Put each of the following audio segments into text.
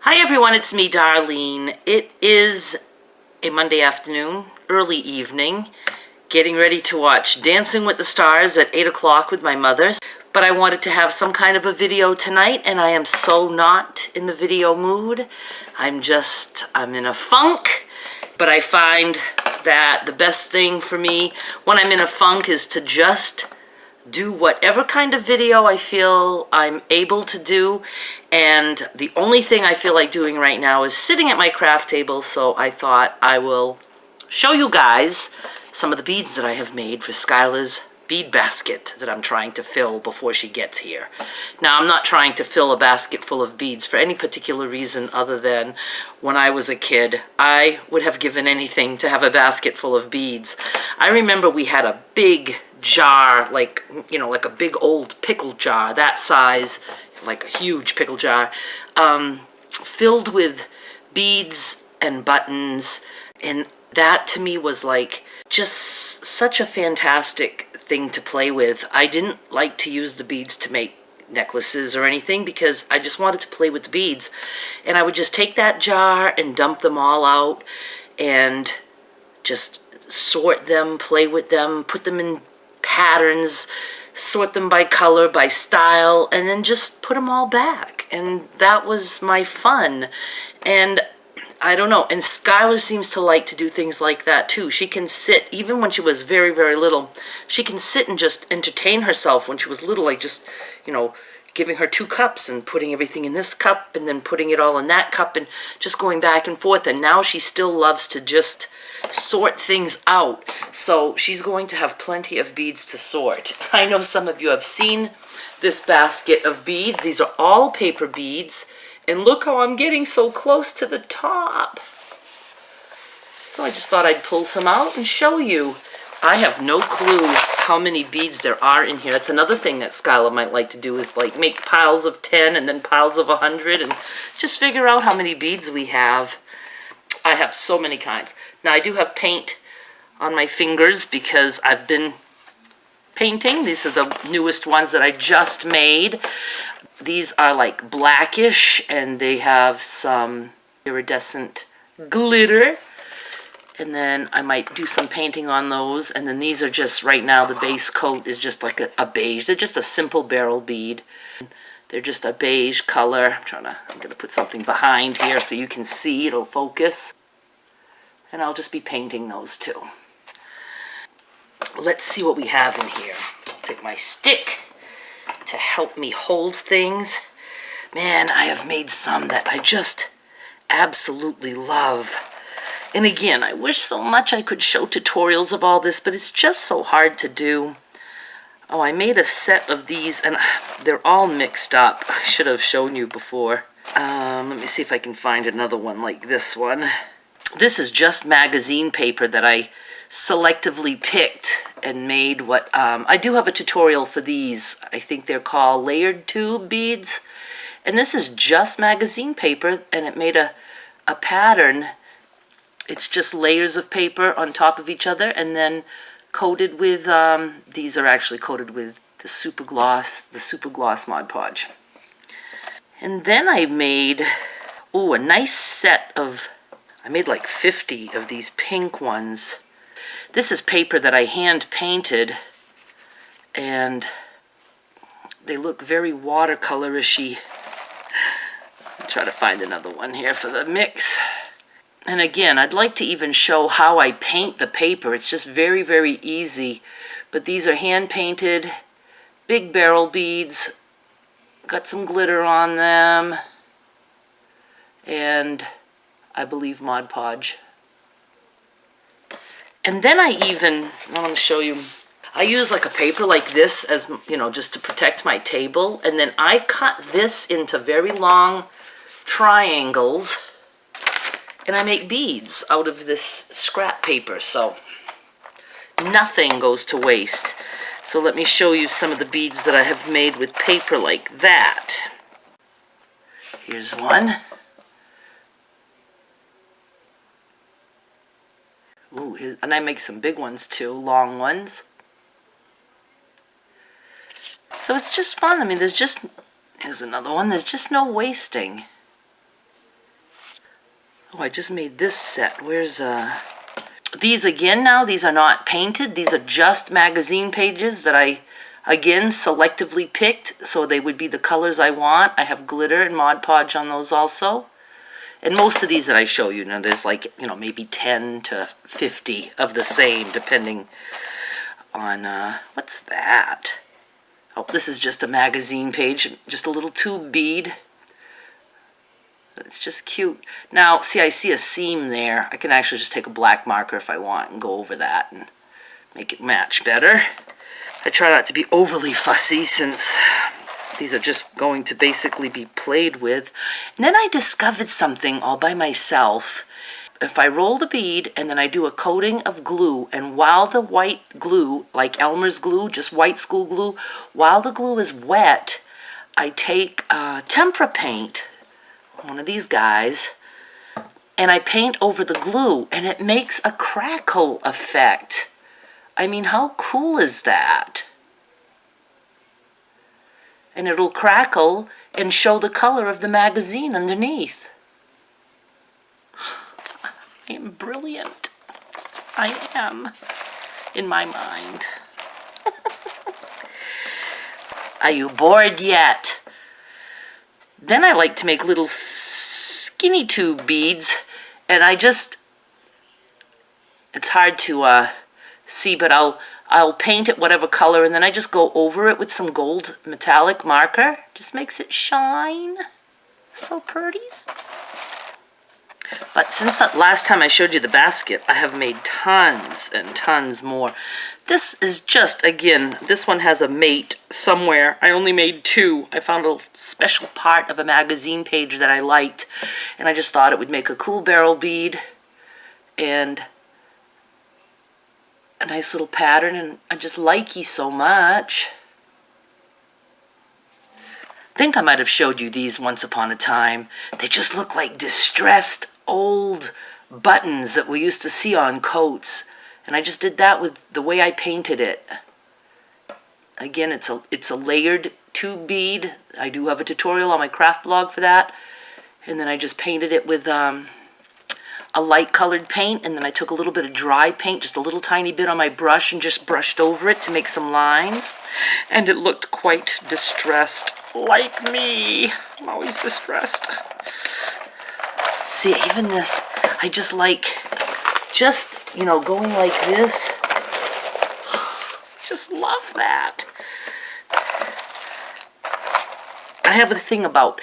Hi everyone, it's me, Darlene. It is a Monday afternoon, early evening, getting ready to watch Dancing with the Stars at 8 o'clock with my mother. But I wanted to have some kind of a video tonight, and I am so not in the video mood. I'm in a funk. But I find that the best thing for me when I'm in a funk is to just do whatever kind of video I feel I'm able to do, and the only thing I feel like doing right now is sitting at my craft table, so I thought I will show you guys some of the beads that I have made for Skylar's bead basket that I'm trying to fill before she gets here. Now, I'm not trying to fill a basket full of beads for any particular reason other than when I was a kid, I would have given anything to have a basket full of beads. I remember we had a big jar, like a big old pickle jar, that size, like a huge pickle jar, filled with beads and buttons, and that to me was like just such a fantastic thing to play with. I didn't like to use the beads to make necklaces or anything because I just wanted to play with the beads, and I would just take that jar and dump them all out and just sort them, play with them, put them in patterns, sort them by color, by style, and then just put them all back. And that was my fun. And I don't know, and Skylar seems to like to do things like that too. She can sit, even when she was very, very little, she can sit and just entertain herself when she was little, like just, giving her 2 cups and putting everything in this cup and then putting it all in that cup and just going back and forth. And now she still loves to just sort things out. So she's going to have plenty of beads to sort. I know some of you have seen this basket of beads. These are all paper beads. And look how I'm getting so close to the top. So I just thought I'd pull some out and show you. I have no clue how many beads there are in here. That's another thing that Skylar might like to do, is like make piles of 10 and then piles of 100 and just figure out how many beads we have. I have so many kinds. Now I do have paint on my fingers because I've been painting. These are the newest ones that I just made. These are like blackish and they have some iridescent glitter. And then I might do some painting on those. And then these are just, right now, the base coat is just like a beige. They're just a simple barrel bead. They're just a beige color. I'm going to put something behind here so you can see. It'll focus. And I'll just be painting those too. Let's see what we have in here. Take my stick to help me hold things. Man, I have made some that I just absolutely love. And again, I wish so much I could show tutorials of all this, but it's just so hard to do. Oh, I made a set of these, and they're all mixed up. I should have shown you before. Let me see if I can find another one like this one. This is just magazine paper that I selectively picked and made what... I do have a tutorial for these. I think they're called layered tube beads. And this is just magazine paper, and it made a pattern. It's just layers of paper on top of each other and then coated with, these are actually coated with the super gloss Mod Podge. And then I made, a nice set of, I made like 50 of these pink ones. This is paper that I hand painted, and they look very watercolor-ishy. I'll try to find another one here for the mix. And again, I'd like to even show how I paint the paper. It's just very, very easy. But these are hand-painted, big barrel beads. Got some glitter on them. And I believe Mod Podge. And then I want to show you, I use like a paper like this as, just to protect my table. And then I cut this into very long triangles. And I make beads out of this scrap paper, so nothing goes to waste. So let me show you some of the beads that I have made with paper like that. Here's one. Ooh, and I make some big ones too, long ones. So it's just fun. I mean, here's another one. There's just no wasting. Oh, I just made this set. Where's, these again now, these are not painted. These are just magazine pages that I, again, selectively picked so they would be the colors I want. I have glitter and Mod Podge on those also. And most of these that I show you, there's like, maybe 10 to 50 of the same, depending on, what's that? Oh, this is just a magazine page, just a little tube bead. It's just cute. Now, see, I see a seam there. I can actually just take a black marker if I want and go over that and make it match better. I try not to be overly fussy since these are just going to basically be played with. And then I discovered something all by myself. If I roll the bead and then I do a coating of glue, and while the white glue, like Elmer's glue, just white school glue, while the glue is wet, I take tempera paint, one of these guys, and I paint over the glue, and it makes a crackle effect. I mean, how cool is that? And it'll crackle and show the color of the magazine underneath. I am brilliant. I am, in my mind. Are you bored yet? Then I like to make little skinny tube beads, and it's hard to see, but I'll paint it whatever color, and then I just go over it with some gold metallic marker. Just makes it shine. So pretties. But since that last time I showed you the basket, I have made tons and tons more. This is just, again, this one has a mate somewhere. I only made 2. I found a special part of a magazine page that I liked, and I just thought it would make a cool barrel bead and a nice little pattern, and I just like you so much. I think I might have showed you these once upon a time. They just look like distressed old buttons that we used to see on coats, and I just did that with the way I painted it. Again, it's a layered tube bead. I do have a tutorial on my craft blog for that, and then I just painted it with a light colored paint, and then I took a little bit of dry paint, just a little tiny bit on my brush, and just brushed over it to make some lines, and it looked quite distressed, like me. I'm always distressed. See, even this, I just like, going like this. Just love that. I have a thing about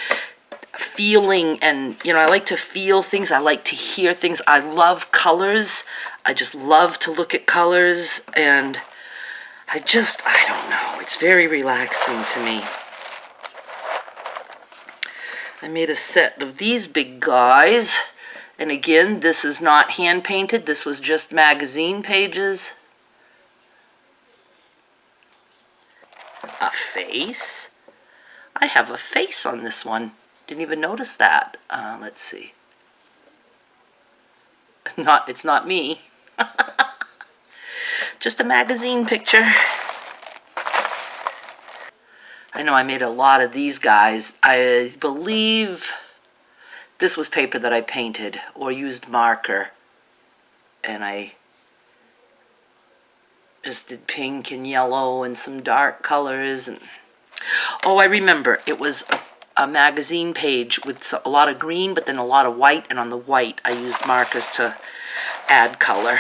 feeling, and I like to feel things. I like to hear things. I love colors. I just love to look at colors, and I don't know. It's very relaxing to me. I made a set of these big guys, and again, this is not hand painted. This was just magazine pages. A face. I have a face on this one. Didn't even notice that. Let's see. It's not me. Just a magazine picture. I know I made a lot of these guys. I believe this was paper that I painted or used marker. And I just did pink and yellow and some dark colors. And oh, I remember. It was a magazine page with a lot of green, but then a lot of white. And on the white, I used markers to add color.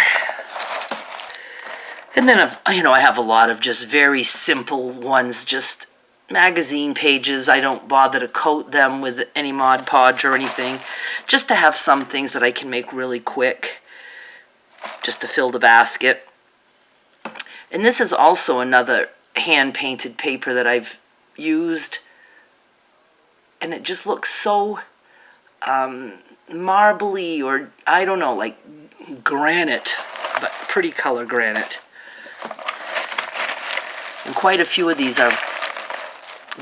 And then, I have a lot of just very simple ones, just magazine pages. I don't bother to coat them with any Mod Podge or anything, just to have some things that I can make really quick, just to fill the basket. And this is also another hand-painted paper that I've used, and it just looks so marbly, or I don't know, like granite, but pretty color granite. And quite a few of these are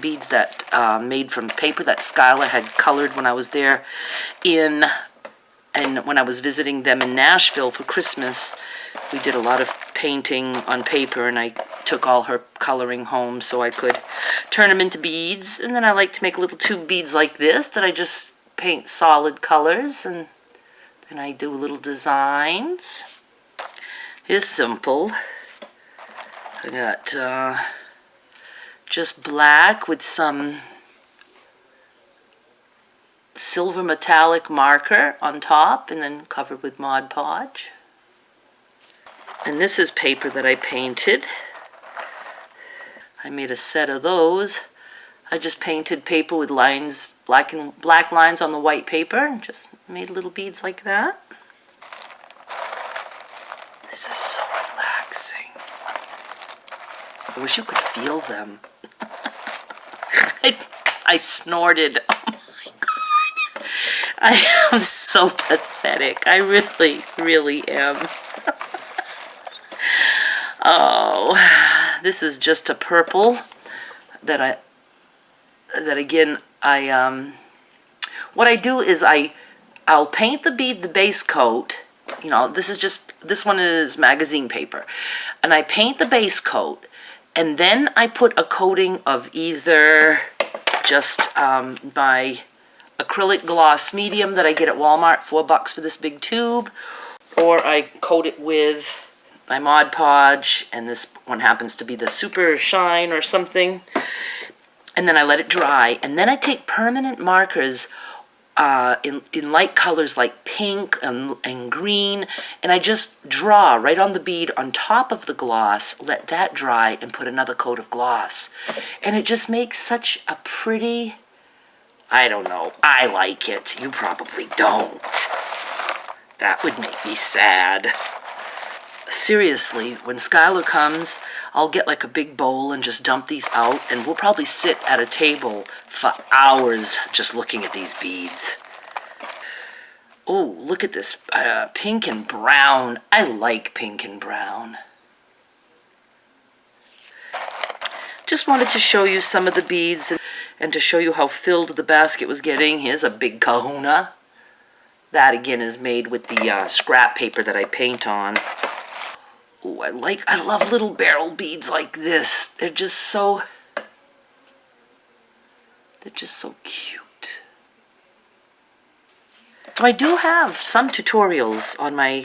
beads that made from paper that Skylar had colored when I was there and when I was visiting them in Nashville for Christmas. We did a lot of painting on paper, and I took all her coloring home so I could turn them into beads. And then I like to make little tube beads like this that I just paint solid colors and and I do little designs. It's simple. I got just black with some silver metallic marker on top and then covered with Mod Podge. And this is paper that I painted. I made a set of those. I just painted paper with lines, black lines on the white paper, and just made little beads like that. This is so relaxing. I wish you could feel them. I snorted. Oh my God. I am so pathetic. I really, really am. Oh, this is just a purple that again, what I do is I'll paint the bead, the base coat. You know, this one is magazine paper. And I paint the base coat, and then I put a coating of either just my acrylic gloss medium that I get at Walmart, $4 for this big tube, or I coat it with my Mod Podge, and this one happens to be the Super Shine or something. And then I let it dry, and then I take permanent markers in light colors like pink and green, and I just draw right on the bead on top of the gloss, let that dry, and put another coat of gloss. And it just makes such a pretty, I don't know, I like it. You probably don't. That would make me sad. Seriously, when Skylar comes, I'll get like a big bowl and just dump these out, and we'll probably sit at a table for hours just looking at these beads. Oh, look at this pink and brown. I like pink and brown. Just wanted to show you some of the beads and to show you how filled the basket was getting. Here's a big kahuna. That again is made with the scrap paper that I paint on. Oh, I love little barrel beads like this. They're just so cute. So I do have some tutorials on my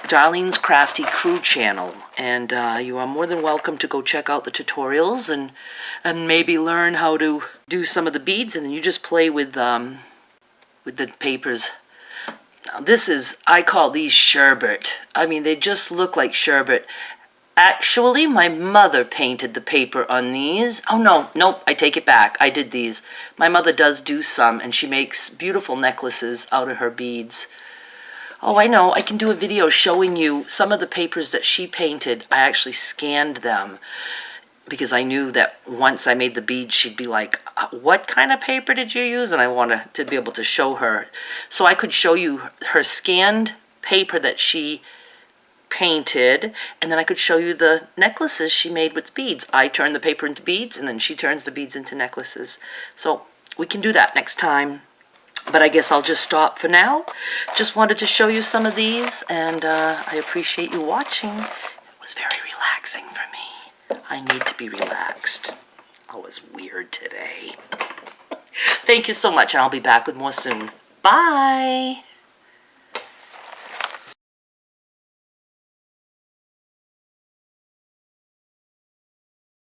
Darlene's Crafty Crew channel, and you are more than welcome to go check out the tutorials and maybe learn how to do some of the beads, and then you just play with the papers. Now this is, I call these sherbet. I mean, they just look like sherbet. Actually, my mother painted the paper on these. Oh, nope, I take it back. I did these. My mother does do some, and she makes beautiful necklaces out of her beads. Oh, I know, I can do a video showing you some of the papers that she painted. I actually scanned them because I knew that once I made the beads, she'd be like, what kind of paper did you use? And I wanted to be able to show her. So I could show you her scanned paper that she painted, and then I could show you the necklaces she made with beads. I turn the paper into beads, and then she turns the beads into necklaces. So we can do that next time. But I guess I'll just stop for now. Just wanted to show you some of these, and I appreciate you watching. It was very relaxing for me. I need to be relaxed. I was weird today. Thank you so much, and I'll be back with more soon. Bye!